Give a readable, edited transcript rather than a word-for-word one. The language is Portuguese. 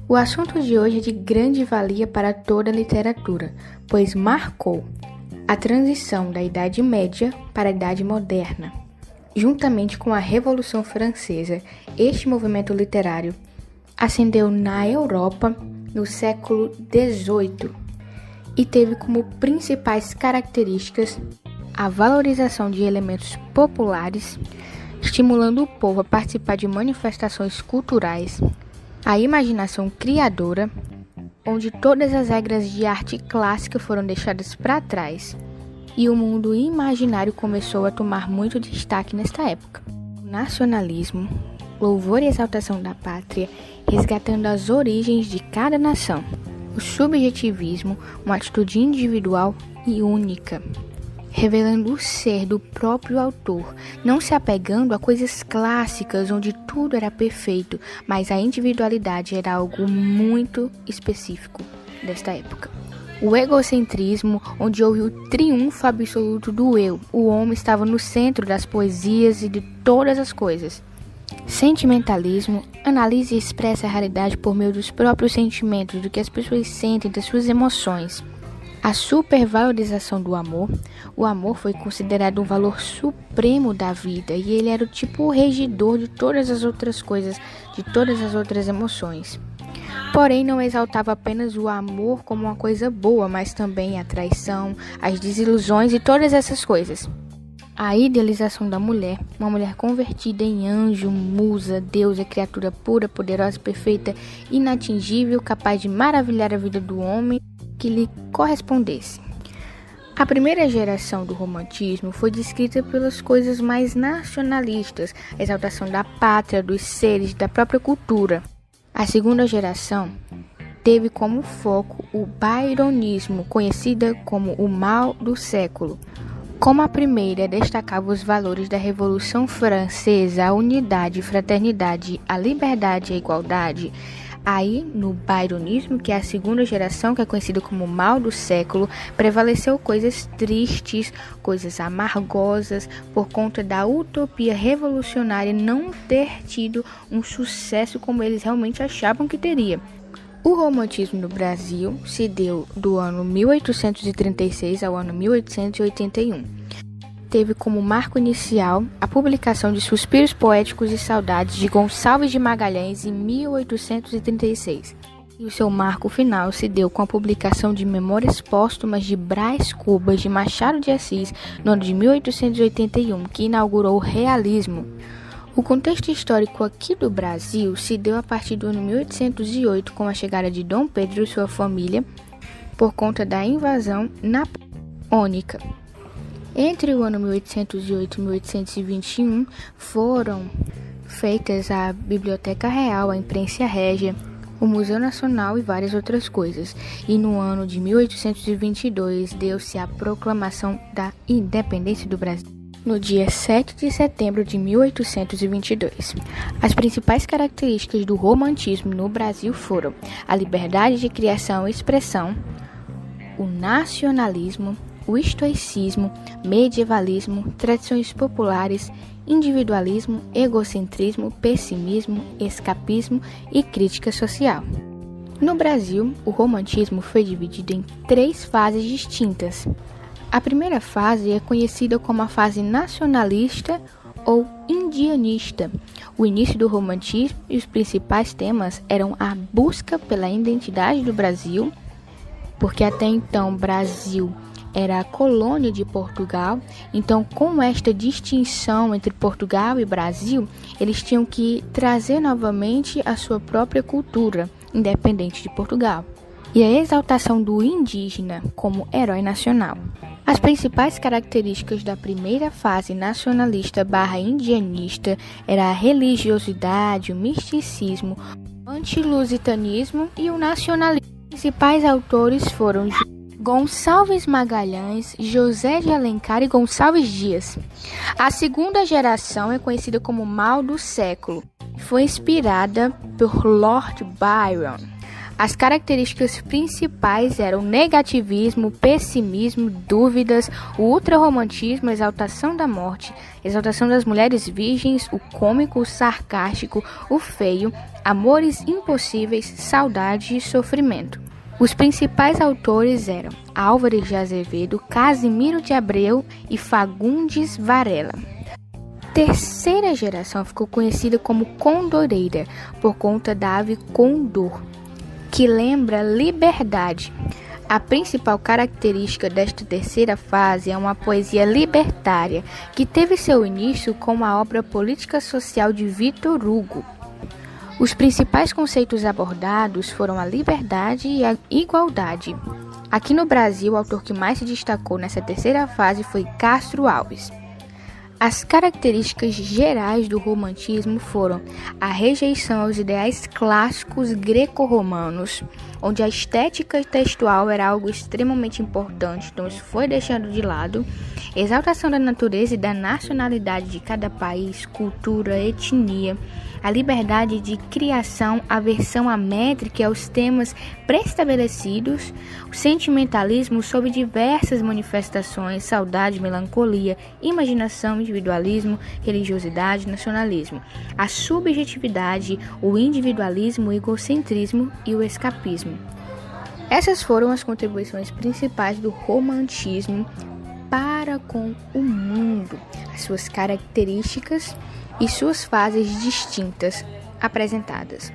O assunto de hoje é de grande valia para toda a literatura, pois marcou a transição da Idade Média para a Idade Moderna. Juntamente com a Revolução Francesa, este movimento literário ascendeu na Europa no século XVIII e teve como principais características a valorização de elementos populares, estimulando o povo a participar de manifestações culturais, a imaginação criadora, onde todas as regras de arte clássica foram deixadas para trás e o mundo imaginário começou a tomar muito destaque nesta época. O nacionalismo, louvor e exaltação da pátria, resgatando as origens de cada nação. O subjetivismo, uma atitude individual e única, revelando o ser do próprio autor, não se apegando a coisas clássicas onde tudo era perfeito, mas a individualidade era algo muito específico desta época. O egocentrismo, onde houve o triunfo absoluto do eu, o homem estava no centro das poesias e de todas as coisas. Sentimentalismo, analisa e expressa a realidade por meio dos próprios sentimentos, do que as pessoas sentem, das suas emoções. A supervalorização do amor. O amor foi considerado um valor supremo da vida e ele era o tipo regidor de todas as outras coisas, de todas as outras emoções. Porém, não exaltava apenas o amor como uma coisa boa, mas também a traição, as desilusões e todas essas coisas. A idealização da mulher, uma mulher convertida em anjo, musa, deusa, criatura pura, poderosa, perfeita, inatingível, capaz de maravilhar a vida do homem que lhe correspondesse. A primeira geração do romantismo foi descrita pelas coisas mais nacionalistas, a exaltação da pátria, dos seres, da própria cultura. A segunda geração teve como foco o byronismo, conhecida como o mal do século. Como a primeira destacava os valores da Revolução Francesa, a unidade, fraternidade, a liberdade e a igualdade, aí, no byronismo, que é a segunda geração, que é conhecida como mal do século, prevaleceu coisas tristes, coisas amargosas, por conta da utopia revolucionária não ter tido um sucesso como eles realmente achavam que teria. O romantismo no Brasil se deu do ano 1836 ao ano 1881. Teve como marco inicial a publicação de Suspiros Poéticos e Saudades de Gonçalves de Magalhães em 1836. E o seu marco final se deu com a publicação de Memórias Póstumas de Brás Cubas de Machado de Assis no ano de 1881, que inaugurou o realismo. O contexto histórico aqui do Brasil se deu a partir do ano 1808 com a chegada de Dom Pedro e sua família por conta da invasão napoleônica. Entre o ano 1808 e 1821 foram feitas a Biblioteca Real, a Imprensa Régia, o Museu Nacional e várias outras coisas. E no ano de 1822 deu-se a proclamação da independência do Brasil, no dia 7 de setembro de 1822. As principais características do romantismo no Brasil foram a liberdade de criação e expressão, o nacionalismo, o estoicismo, medievalismo, tradições populares, individualismo, egocentrismo, pessimismo, escapismo e crítica social. No Brasil, o romantismo foi dividido em 3 fases distintas. A primeira fase é conhecida como a fase nacionalista ou indianista. O início do romantismo e os principais temas eram a busca pela identidade do Brasil, porque até então o Brasil era a colônia de Portugal, então com esta distinção entre Portugal e Brasil, eles tinham que trazer novamente a sua própria cultura, independente de Portugal, e a exaltação do indígena como herói nacional. As principais características da primeira fase nacionalista/indianista era a religiosidade, o misticismo, o antilusitanismo e o nacionalismo. Os principais autores foram Gonçalves Magalhães, José de Alencar e Gonçalves Dias. A segunda geração é conhecida como mal do século. Foi inspirada por Lord Byron. As características principais eram negativismo, pessimismo, dúvidas, o ultrarromantismo, exaltação da morte, exaltação das mulheres virgens, o cômico, o sarcástico, o feio, amores impossíveis, saudade e sofrimento. Os principais autores eram Álvares de Azevedo, Casimiro de Abreu e Fagundes Varela. Terceira geração ficou conhecida como condoreira, por conta da ave condor, que lembra liberdade. A principal característica desta terceira fase é uma poesia libertária, que teve seu início com a obra Política Social de Victor Hugo. Os principais conceitos abordados foram a liberdade e a igualdade. Aqui no Brasil, o autor que mais se destacou nessa terceira fase foi Castro Alves. As características gerais do romantismo foram a rejeição aos ideais clássicos greco-romanos, onde a estética textual era algo extremamente importante, então isso foi deixado de lado, exaltação da natureza e da nacionalidade de cada país, cultura, etnia, a liberdade de criação, aversão à métrica e aos temas pré-estabelecidos, o sentimentalismo sob diversas manifestações, saudade, melancolia, imaginação, individualismo, religiosidade, nacionalismo, a subjetividade, o individualismo, o egocentrismo e o escapismo. Essas foram as contribuições principais do romantismo para com o mundo, as suas características e suas fases distintas apresentadas.